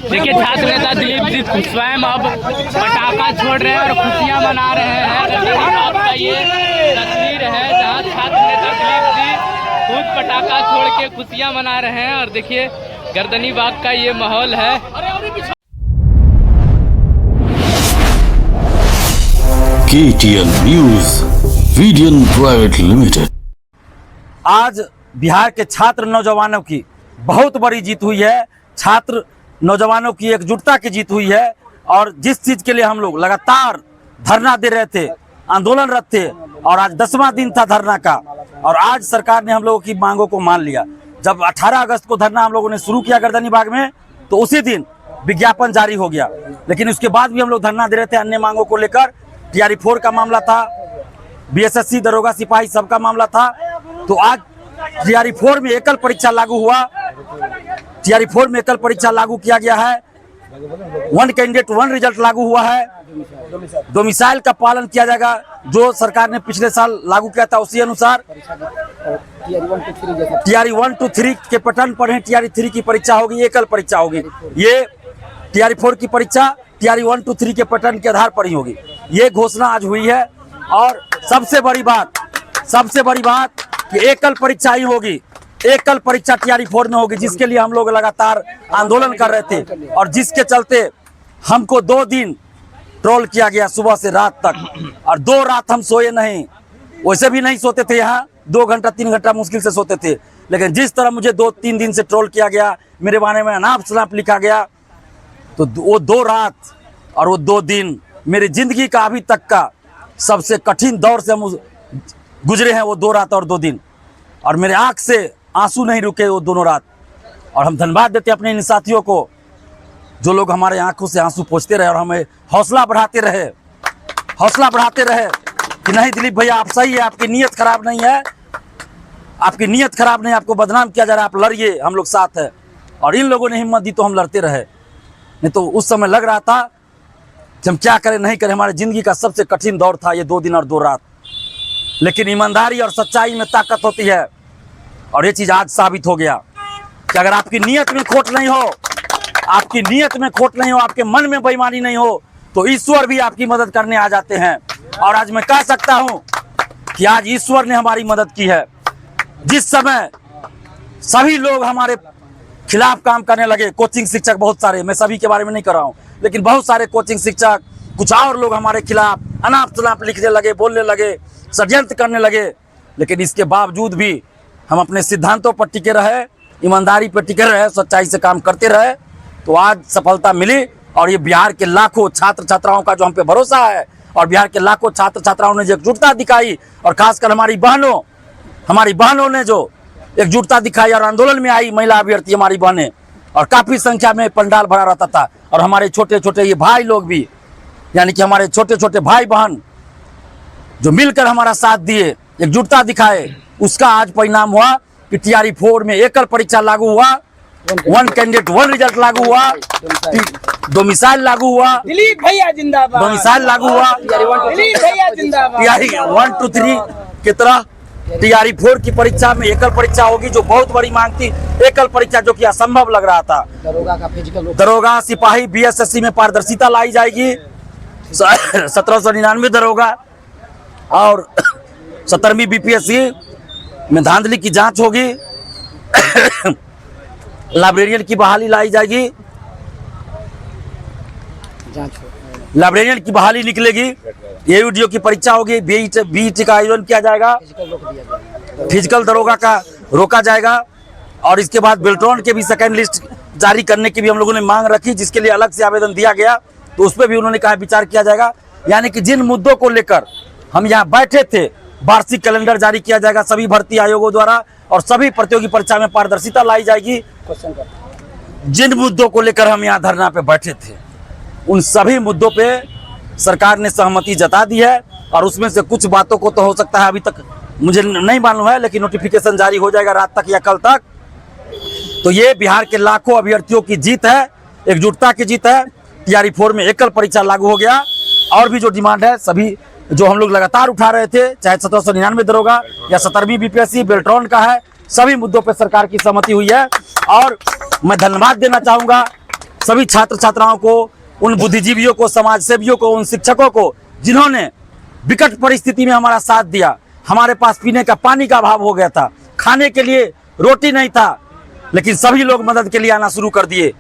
देखिए छात्र नेता दिलीप जी स्वयं अब पटाखा छोड़ रहे हैं और खुशियां मना रहे हैं। आपका ये तस्वीर है जहां छात्र नेता दिलीप जी खुद पटाखा छोड़ के खुशियां मना रहे हैं। और देखिए गर्दनी बाग का ये माहौल है। KTN न्यूज वीडियन प्राइवेट लिमिटेड। आज बिहार के छात्र नौजवानों की बहुत बड़ी जीत हुई है। छात्र नौजवानों की एकजुटता की जीत हुई है। और जिस चीज के लिए हम लोग लगातार धरना दे रहे थे, आंदोलनरत थे, और आज 10वां दिन था धरना का, और आज सरकार ने हम लोगों की मांगों को मान लिया। जब 18 अगस्त को धरना हम लोगों ने शुरू किया गर्दनी बाग में, तो उसी दिन विज्ञापन जारी हो गया। लेकिन उसके बाद भी हम लोग धरना दे रहे थे अन्य मांगों को लेकर। TRE 4 का मामला था, BSSC दरोगा सिपाही सबका मामला था। तो आज TRE 4 में एकल परीक्षा लागू हुआ। TRE 4 में एकल परीक्षा लागू किया गया है। 1 कैंडिडेट 1 रिजल्ट लागू हुआ है। डोमिसाइल का पालन किया जाएगा, जो सरकार ने पिछले साल लागू किया था उसी अनुसार। TRE 1 to 3 के पैटर्न पर है TRE 3 की परीक्षा होगी, एकल परीक्षा होगी। ये TRE 4 की परीक्षा TRE 1 to 3 के पैटर्न के आधार पर ही होगी। ये घोषणा आज हुई है। और सबसे बड़ी बात कि एकल परीक्षा ही होगी। एकल परीक्षा TRE 4 में होगी, जिसके लिए हम लोग लगातार आंदोलन कर रहे थे और जिसके चलते हमको 2 दिन ट्रोल किया गया, सुबह से रात तक। और 2 रात हम सोए नहीं, वैसे भी नहीं सोते थे। यहाँ 2 घंटा 3 घंटा मुश्किल से सोते थे। लेकिन जिस तरह मुझे 2-3 दिन से ट्रोल किया गया, मेरे बारे में अनाप शनाप लिखा गया, तो वो 2 रात और वो 2 दिन मेरी जिंदगी का अभी तक का सबसे कठिन दौर से हम गुजरे हैं। वो 2 रात और 2 दिन, और मेरे आंख से आंसू नहीं रुके वो दोनों रात। और हम धन्यवाद देते हैं अपने इन साथियों को, जो लोग हमारे आंखों से आंसू पोंछते रहे और हमें हौसला बढ़ाते रहे कि नहीं दिलीप भैया आप सही है, आपकी नीयत खराब नहीं है, आपको बदनाम किया जा रहा है, आप लड़िए, हम लोग साथ हैं। और इन लोगों ने हिम्मत दी तो हम लड़ते रहे। नहीं तो उस समय लग रहा था कि हम क्या करें नहीं करें। हमारी ज़िंदगी का सबसे कठिन दौर था ये 2 दिन और 2 रात। लेकिन ईमानदारी और सच्चाई में ताकत होती है, और ये चीज़ आज साबित हो गया कि अगर आपकी नीयत में खोट नहीं हो, आपके मन में बेईमानी नहीं हो, तो ईश्वर भी आपकी मदद करने आ जाते हैं। और आज मैं कह सकता हूँ कि आज ईश्वर ने हमारी मदद की है। जिस समय सभी लोग हमारे खिलाफ काम करने लगे, कोचिंग शिक्षक बहुत सारे, मैं सभी के बारे में नहीं कर रहा हूँ, लेकिन बहुत सारे कोचिंग शिक्षक, कुछ और लोग हमारे खिलाफ अनाप शनाप लिखने लगे, बोलने लगे, षड्यंत्र करने लगे। लेकिन इसके बावजूद भी हम अपने सिद्धांतों पर टिके रहे, ईमानदारी पर टिके रहे, सच्चाई से काम करते रहे, तो आज सफलता मिली। और ये बिहार के लाखों छात्र छात्राओं का जो हम पे भरोसा है, और बिहार के लाखों छात्र छात्राओं ने जो एकजुटता दिखाई, और खासकर हमारी बहनों ने जो एकजुटता दिखाई और आंदोलन में आई महिला अभ्यर्थी हमारी बहनें, और काफ़ी संख्या में पंडाल भरा रहता था। और हमारे छोटे छोटे ये भाई लोग भी, यानी कि हमारे छोटे छोटे भाई बहन जो मिलकर हमारा साथ दिए, एकजुटता दिखाए, उसका आज परिणाम हुआ कि TRE 4 में एकल परीक्षा लागू हुआ, 1 कैंडिडेट 1 रिजल्ट लागू हुआ, डोमिसाइल लागू हुआ, दिलीप भैया जिंदाबाद, डोमिसाइल लागू हुआ, दिलीप भैया जिंदाबाद। TRE 1 to 3 की तरह TRE 4 की परीक्षा में एकल परीक्षा होगी, जो बहुत बड़ी मांग थी। एकल परीक्षा जो कि असंभव लग रहा था। दरोगा सिपाही BSSC में पारदर्शिता लाई जाएगी। 1799 दरोगा और 17वीं BPSC में धांधली की जांच होगी। लाइब्रेरियन की बहाली लाई जाएगी, लाइब्रेरियन की बहाली निकलेगी। AUDO की परीक्षा होगी, BET का आयोजन किया जाएगा, फिजिकल दरोगा का रोका जाएगा। और इसके बाद बेल्ट्रॉन के भी सेकेंड लिस्ट जारी करने की भी हम लोगों ने मांग रखी, जिसके लिए अलग से आवेदन दिया गया, तो उस पर भी उन्होंने कहा विचार किया जाएगा। यानी कि जिन मुद्दों को लेकर हम यहाँ बैठे थे, वार्षिक कैलेंडर जारी किया जाएगा सभी भर्ती आयोगों द्वारा, और सभी प्रतियोगी परीक्षा में पारदर्शिता लाई जाएगी। जिन मुद्दों को लेकर हम यहाँ धरना पे बैठे थे, उन सभी मुद्दों पे सरकार ने सहमति जता दी है। और उसमें से कुछ बातों को तो हो सकता है अभी तक मुझे नहीं मालूम है, लेकिन नोटिफिकेशन जारी हो जाएगा रात तक या कल तक। तो ये बिहार के लाखों अभ्यर्थियों की जीत है, एकजुटता की जीत है। TRE 4 में एकल परीक्षा लागू हो गया। और भी जो डिमांड है, सभी जो हम लोग लगातार उठा रहे थे, चाहे 1799 दरोगा या 17वीं BPSC बेल्ट्रॉन का है, सभी मुद्दों पर सरकार की सहमति हुई है। और मैं धन्यवाद देना चाहूँगा सभी छात्र छात्राओं को, उन बुद्धिजीवियों को, समाज सेवियों को, उन शिक्षकों को जिन्होंने विकट परिस्थिति में हमारा साथ दिया। हमारे पास पीने का पानी का अभाव हो गया था, खाने के लिए रोटी नहीं था, लेकिन सभी लोग मदद के लिए आना शुरू कर दिए।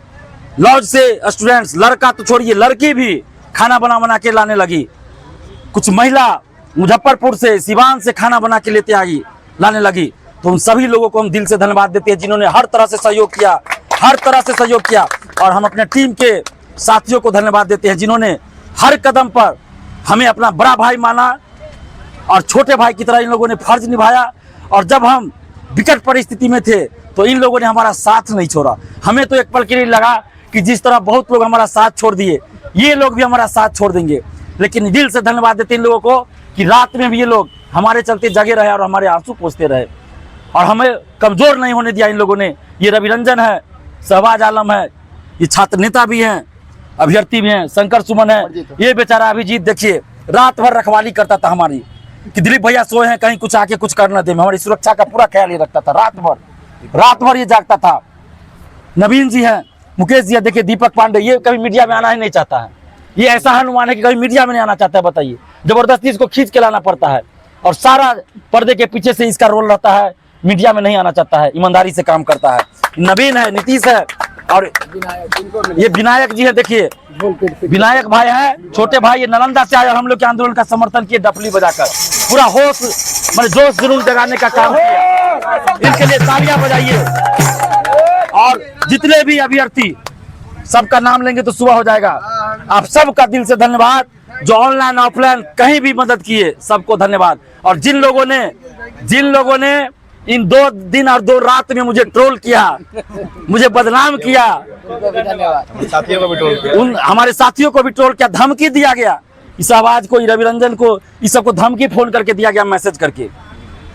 लॉज से स्टूडेंट्स, लड़का तो छोड़िए, लड़की भी खाना बना के लाने लगी। कुछ महिला मुजफ्फरपुर से, सिवान से खाना बना के लेते आई, लाने लगी। तो उन सभी लोगों को हम दिल से धन्यवाद देते हैं जिन्होंने हर तरह से सहयोग किया, हर तरह से सहयोग किया। और हम अपने टीम के साथियों को धन्यवाद देते हैं जिन्होंने हर कदम पर हमें अपना बड़ा भाई माना और छोटे भाई की तरह इन लोगों ने फर्ज निभाया। और जब हम विकट परिस्थिति में थे तो इन लोगों ने हमारा साथ नहीं छोड़ा। हमें तो एक पल के लिए लगा कि जिस तरह बहुत लोग हमारा साथ छोड़ दिए, ये लोग भी हमारा साथ छोड़ देंगे। लेकिन दिल से धन्यवाद देते इन लोगों को कि रात में भी ये लोग हमारे चलते जगे रहे और हमारे आंसू पोंछते रहे और हमें कमजोर नहीं होने दिया इन लोगों ने। ये रवि रंजन है, शहबाज आलम है, ये छात्र नेता भी हैं, अभ्यर्थी भी हैं, शंकर सुमन है, ये बेचारा अभिजीत देखिए रात भर रखवाली करता था हमारी कि दिलीप भैया सोए हैं कहीं कुछ आके कुछ कर न दे। हमारी सुरक्षा का पूरा ख्याल ये रखता था, रात भर ये जागता था। नवीन जी हैं, मुकेश जी है, देखिए दीपक पांडे, ये कभी मीडिया में आना ही नहीं चाहता है। ये ऐसा हनुमान है कि कभी मीडिया में नहीं आना चाहता है। बताइए, जबरदस्ती इसको खींच के लाना पड़ता है और सारा पर्दे के पीछे से इसका रोल रहता है, मीडिया में नहीं आना चाहता है, ईमानदारी से काम करता है। नवीन है, नीतीश है और ये विनायक जी है। देखिए विनायक भाई है, छोटे भाई, ये नालंदा से आए और हम लोग के आंदोलन का समर्थन किए डफली बजाकर, पूरा होश मतलब जोश जुनून जगाने का काम किया। इनके लिए तालियां बजाइए। और जितने भी अभ्यर्थी, सबका नाम लेंगे तो सुबह हो जाएगा। आप सबका दिल से धन्यवाद, जो ऑनलाइन ऑफलाइन कहीं भी मदद किए, सबको धन्यवाद। और जिन लोगों ने इन 2 दिन और 2 रात में मुझे ट्रोल किया, मुझे बदनाम किया, उन हमारे साथियों को भी ट्रोल किया, धमकी दिया गया। इस आवाज को, रवि रंजन को, इस सबको धमकी फोन करके दिया गया, मैसेज करके।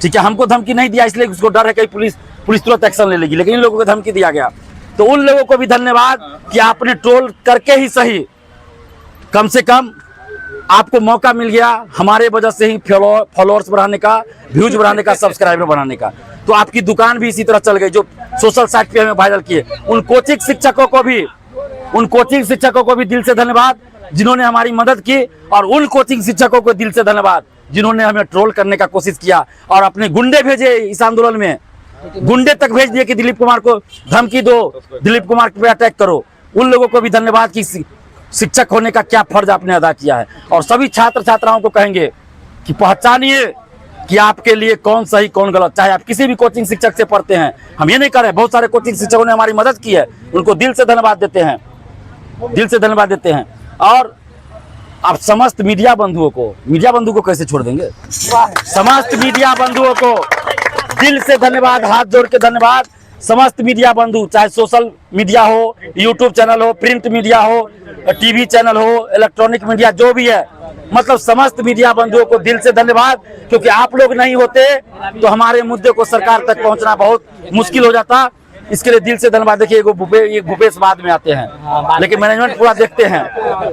ठीक है, हमको धमकी नहीं दिया इसलिए उसको डर है कहीं पुलिस तुरंत एक्शन ले लेगी, लेकिन इन लोगों को धमकी दिया गया। तो उन लोगों को भी धन्यवाद कि आपने ट्रोल करके ही सही, कम से कम आपको मौका मिल गया हमारे वजह से ही फॉलोअर्स बढ़ाने का, व्यूज बढ़ाने का, सब्सक्राइबर बढ़ाने का। तो आपकी दुकान भी इसी तरह चल गई, जो सोशल साइट पे हमें वायरल किए। उन कोचिंग शिक्षकों को भी दिल से धन्यवाद जिन्होंने हमारी मदद की, और उन कोचिंग शिक्षकों को दिल से धन्यवाद जिन्होंने हमें ट्रोल करने का कोशिश किया और अपने गुंडे भेजे इस आंदोलन में, गुंडे तक भेज दिए कि दिलीप कुमार को धमकी दो, दिलीप कुमार पे अटैक करो। उन लोगों को भी धन्यवाद कि शिक्षक होने का क्या फर्ज आपने अदा किया है। और सभी छात्र छात्राओं को कहेंगे कि पहचानिए कि आपके लिए कौन सही कौन गलत, चाहे आप किसी भी कोचिंग शिक्षक से पढ़ते हैं। हम ये नहीं कर रहे, बहुत सारे कोचिंग शिक्षकों ने हमारी मदद की है, उनको दिल से धन्यवाद देते हैं, दिल से धन्यवाद देते हैं। और आप समस्त मीडिया बंधुओं को कैसे छोड़ देंगे, समस्त मीडिया बंधुओं को दिल से धन्यवाद, हाथ जोड़ के धन्यवाद। समस्त मीडिया बंधु, चाहे सोशल मीडिया हो, यूट्यूब चैनल हो, प्रिंट मीडिया हो, टीवी चैनल हो, इलेक्ट्रॉनिक मीडिया जो भी है, मतलब समस्त मीडिया बंधुओं को दिल से धन्यवाद। क्योंकि आप लोग नहीं होते तो हमारे मुद्दे को सरकार तक पहुंचना बहुत मुश्किल हो जाता। इसके लिए दिल से धन्यवाद। देखिए ये भूपेश बाद में आते हैं, लेकिन मैनेजमेंट पूरा देखते हैं।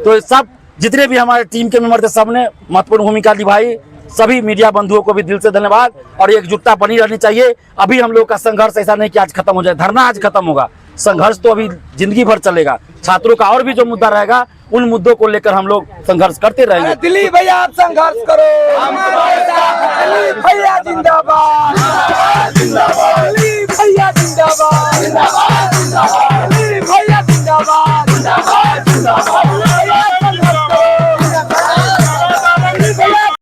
तो सब जितने भी हमारे टीम के मेंबर थे, सबने महत्वपूर्ण भूमिका निभाई। सभी मीडिया बंधुओं को भी दिल से धन्यवाद। और एकजुटता बनी रहनी चाहिए। अभी हम लोग का संघर्ष ऐसा नहीं कि आज खत्म हो जाए, धरना आज खत्म होगा, संघर्ष तो अभी जिंदगी भर चलेगा। छात्रों का और भी जो मुद्दा रहेगा, उन मुद्दों को लेकर हम लोग संघर्ष करते रहेंगे। दिलीप भैया आप संघर्ष करो, दिलीप भैया जिंदाबाद, दिलीप भैया जिंदाबाद, दिलीप भैया जिंदाबाद।